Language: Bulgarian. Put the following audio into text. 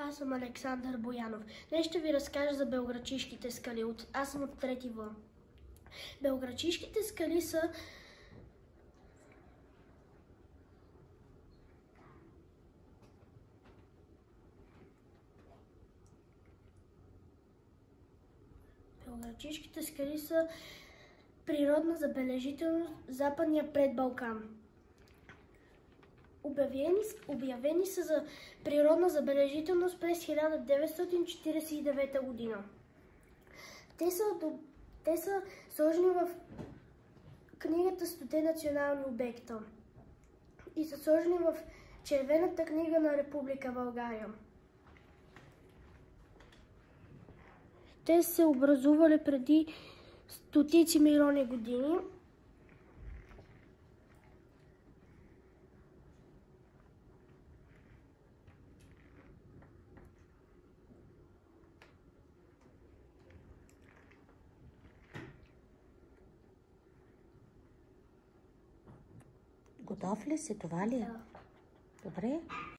Аз съм Александър Боянов. Днес ще ви разкажа за Белоградчишките скали. Аз съм от 3-ти В. Белоградчишките скали са природна забележителност в Западния предбалкан. Обявени са за природна забележителност през 1949 година. Те са сложени в книгата 100 национални обекта и са сложени в Червената книга на Република България. Те са се образували преди стотици милиони години. Готов ли си? Това ли е? Да. Добре.